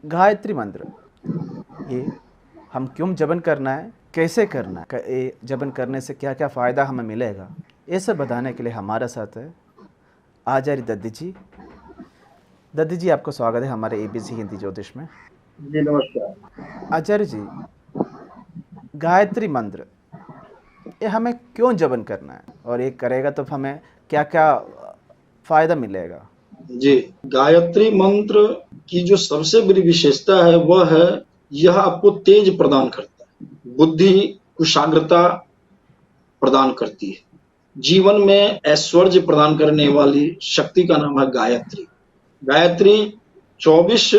गायत्री मंत्र, ये हम क्यों जपन करना है, कैसे करना है, ये जपन करने से क्या क्या फ़ायदा हमें मिलेगा, ये सब बताने के लिए हमारे साथ है आचार्य दत्ती जी। दत्ती जी, आपको स्वागत है हमारे एबीसी हिंदी ज्योतिष में। जी नमस्कार। आचार्य जी, गायत्री मंत्र ये हमें क्यों जपन करना है और ये करेगा तो हमें क्या क्या फ़ायदा मिलेगा? जी, गायत्री मंत्र की जो सबसे बड़ी विशेषता है वह है यह आपको तेज प्रदान करता है, बुद्धि कुशाग्रता प्रदान करती है, जीवन में ऐश्वर्य प्रदान करने वाली शक्ति का नाम है गायत्री। गायत्री 24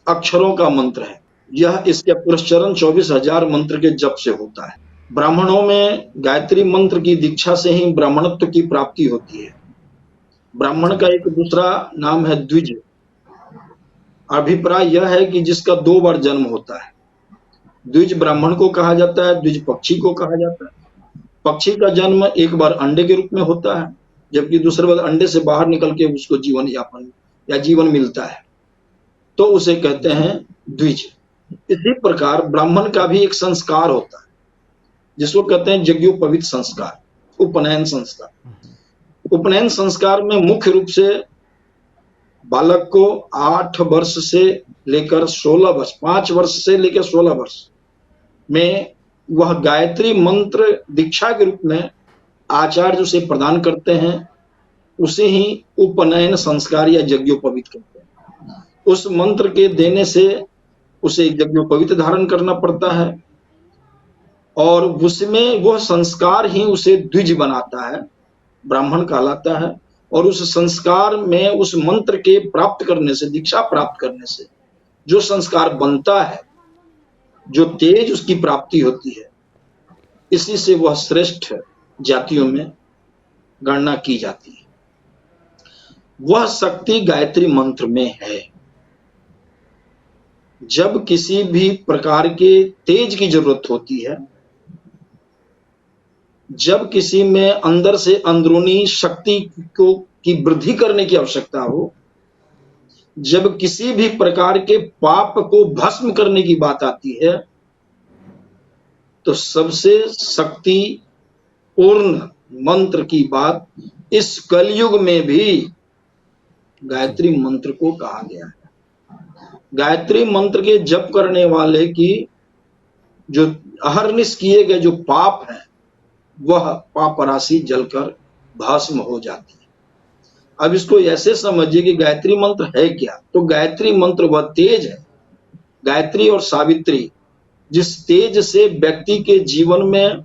अक्षरों का मंत्र है। यह इसके पुरस्चरण 24,000 मंत्र के जप से होता है। ब्राह्मणों में गायत्री मंत्र की दीक्षा से ही ब्राह्मणत्व की प्राप्ति होती है। ब्राह्मण का एक दूसरा नाम है द्विज। अभिप्राय यह है कि जिसका 2 बार जन्म होता है। द्विज ब्राह्मण को कहा जाता है, द्विज पक्षी को कहा जाता है। पक्षी का जन्म एक बार अंडे के रूप में होता है, जबकि दूसरे बार अंडे से बाहर निकल के उसको जीवन यापन या जीवन मिलता है, तो उसे कहते हैं द्विज। इसी प्रकार ब्राह्मण का भी एक संस्कार होता है जिसको कहते हैं यज्ञोपवीत संस्कार, उपनयन संस्कार। उपनयन संस्कार में मुख्य रूप से बालक को 8 वर्ष से लेकर 16 वर्ष, 5 वर्ष से लेकर 16 वर्ष में वह गायत्री मंत्र दीक्षा के रूप में आचार्य उसे प्रदान करते हैं, उसे ही उपनयन संस्कार या यज्ञोपवीत कहते हैं। उस मंत्र के देने से उसे यज्ञोपवीत धारण करना पड़ता है और उसमें वह संस्कार ही उसे द्विज बनाता है, ब्राह्मण कहलाता है। और उस संस्कार में उस मंत्र के प्राप्त करने से, दीक्षा प्राप्त करने से जो संस्कार बनता है, जो तेज उसकी प्राप्ति होती है, इसी से वह श्रेष्ठ जातियों में गणना की जाती है। वह शक्ति गायत्री मंत्र में है। जब किसी भी प्रकार के तेज की जरूरत होती है, जब किसी में अंदर से अंदरूनी शक्ति को की वृद्धि करने की आवश्यकता हो, जब किसी भी प्रकार के पाप को भस्म करने की बात आती है, तो सबसे शक्ति पूर्ण मंत्र की बात इस कलयुग में भी गायत्री मंत्र को कहा गया है। गायत्री मंत्र के जप करने वाले की जो अहर्निश किए गए जो पाप हैं, वह पाप राशि जलकर भस्म हो जाती है। अब इसको ऐसे समझिए कि गायत्री मंत्र है क्या। तो गायत्री मंत्र वह तेज है, गायत्री और सावित्री, जिस तेज से व्यक्ति के जीवन में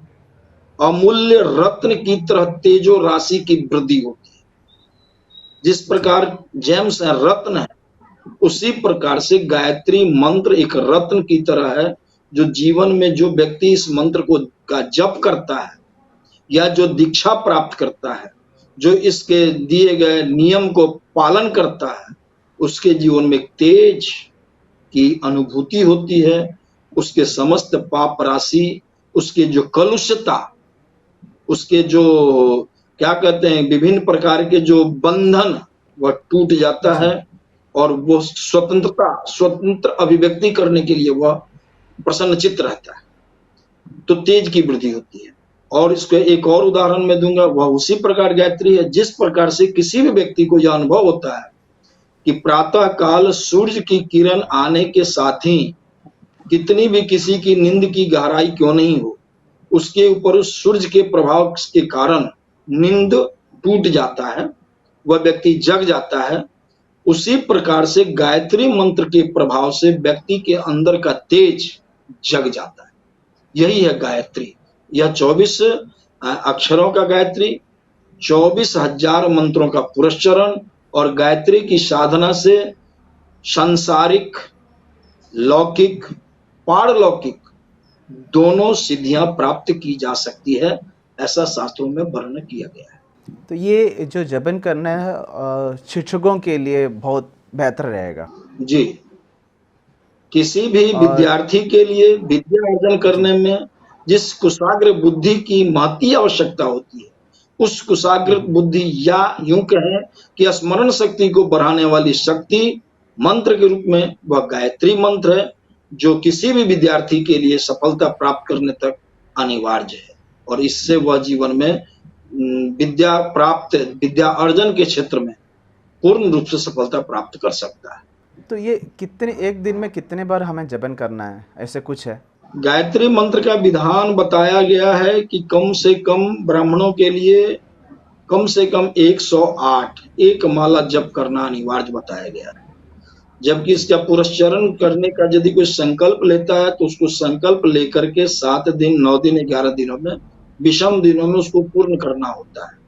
अमूल्य रत्न की तरह तेजो राशि की वृद्धि होती है। जिस प्रकार जेम्स है, रत्न है, उसी प्रकार से गायत्री मंत्र एक रत्न की तरह है, जो जीवन में जो व्यक्ति इस मंत्र को का जप करता है या जो दीक्षा प्राप्त करता है, जो इसके दिए गए नियम को पालन करता है, उसके जीवन में तेज की अनुभूति होती है। उसके समस्त पाप राशि, उसके जो कलुषता, उसके जो क्या कहते हैं विभिन्न प्रकार के जो बंधन, वह टूट जाता है और वो स्वतंत्र अभिव्यक्ति करने के लिए वह प्रसन्नचित्त रहता है। तो तेज की वृद्धि होती है। और इसको एक और उदाहरण मैं दूंगा, वह उसी प्रकार गायत्री है जिस प्रकार से किसी भी व्यक्ति को यह अनुभव होता है कि प्रातः काल सूर्य की किरण आने के साथ ही कितनी भी किसी की नींद की गहराई क्यों नहीं हो, उसके ऊपर उस सूर्य के प्रभाव के कारण नींद टूट जाता है, वह व्यक्ति जग जाता है। उसी प्रकार से गायत्री मंत्र के प्रभाव से व्यक्ति के अंदर का तेज जग जाता है। यही है गायत्री। यह 24 अक्षरों का गायत्री, 24,000 मंत्रों का पुरस्चरण, और गायत्री की साधना से सांसारिक, लौकिक, पारलौकिक दोनों सिद्धियां प्राप्त की जा सकती है, ऐसा शास्त्रों में वर्णन किया गया है। तो ये जो जपन करना है शिक्षकों के लिए बहुत बेहतर रहेगा। जी, किसी भी विद्यार्थी के लिए विद्या अर्जन करने में जिस कुशाग्र बुद्धि की महती आवश्यकता होती है, उस कुशाग्र बुद्धि या यूं कहें कि स्मरण शक्ति को बढ़ाने वाली शक्ति मंत्र के रूप में वह गायत्री मंत्र है, जो किसी भी विद्यार्थी के लिए सफलता प्राप्त करने तक अनिवार्य है, और इससे वह जीवन में विद्या अर्जन के क्षेत्र में पूर्ण रूप से सफलता प्राप्त कर सकता है। तो ये एक दिन में कितने बार हमें जपन करना है, ऐसे कुछ है? गायत्री मंत्र का विधान बताया गया है कि कम से कम ब्राह्मणों के लिए कम से कम 108 एक माला जप करना अनिवार्य बताया गया है। जबकि इसका पुरस्चरण करने का यदि कोई संकल्प लेता है तो उसको संकल्प लेकर के 7 दिन, 9 दिन, 11 दिनों में, विषम दिनों में उसको पूर्ण करना होता है।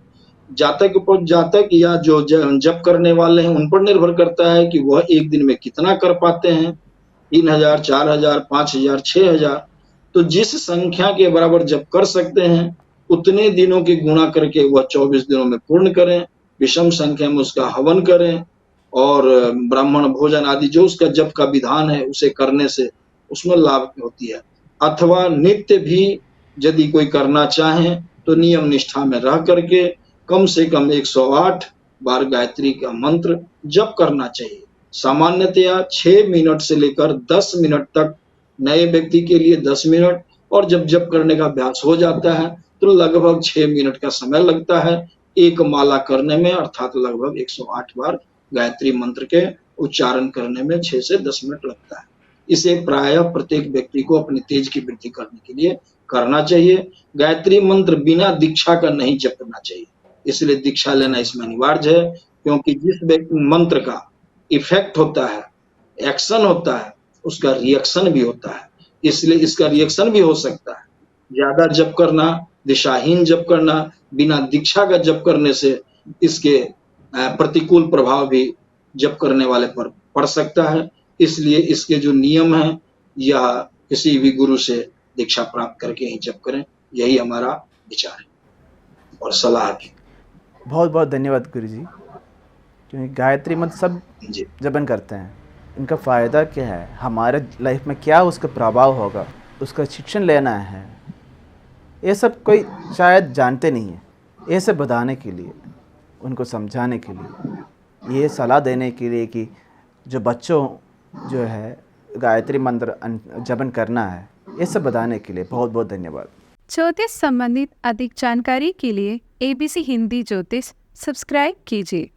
जातक या जो जप करने वाले हैं उन पर निर्भर करता है कि वह एक दिन में कितना कर पाते हैं, 3000, 4000, 5000, 6000। तो जिस संख्या के बराबर जप कर सकते हैं उतने दिनों के गुणा करके वह 24 दिनों में पूर्ण करें, विषम संख्या में उसका हवन करें, और ब्राह्मण भोजन आदि जो उसका जप का विधान है उसे करने से उसमें लाभ होती है। अथवा नित्य भी यदि कोई करना चाहे तो नियम निष्ठा में रह करके कम से कम 108 बार गायत्री का मंत्र जप करना चाहिए। सामान्यतया 6 मिनट से लेकर 10 मिनट तक, नए व्यक्ति के लिए 10 मिनट, और जब जप करने का अभ्यास हो जाता है तो लगभग 6 मिनट का समय लगता है एक माला करने में, अर्थात लगभग 108 बार गायत्री मंत्र के उच्चारण करने में 6 से 10 मिनट लगता है। इसे प्रायः प्रत्येक व्यक्ति को अपने तेज की वृद्धि करने के लिए करना चाहिए। गायत्री मंत्र बिना दीक्षा का नहीं जपना चाहिए, इसलिए दीक्षा लेना इसमें अनिवार्य है, क्योंकि जिस मंत्र का इफेक्ट होता है, एक्शन होता है, उसका रिएक्शन भी होता है, इसलिए इसका रिएक्शन भी हो सकता है। ज्यादा जप करना, दिशाहीन जप करना, बिना दीक्षा का जप करने से इसके प्रतिकूल प्रभाव भी जप करने वाले पर पड़ सकता है। इसलिए इसके जो नियम हैं, या किसी भी गुरु से दीक्षा प्राप्त करके ही जप करें, यही हमारा विचार है और सलाह भी। बहुत बहुत धन्यवाद गुरु जी, क्योंकि गायत्री मंत्र सब जी जपन करते हैं, इनका फ़ायदा क्या है, हमारे लाइफ में क्या उसका प्रभाव होगा, उसका शिक्षण लेना है, ये सब कोई शायद जानते नहीं है। ये सब बताने के लिए, उनको समझाने के लिए, ये सलाह देने के लिए कि जो बच्चों जो है गायत्री मंत्र जपन करना है, ये सब बताने के लिए बहुत बहुत धन्यवाद। ज्योतिष संबंधित अधिक जानकारी के लिए ABC हिंदी ज्योतिष सब्सक्राइब कीजिए।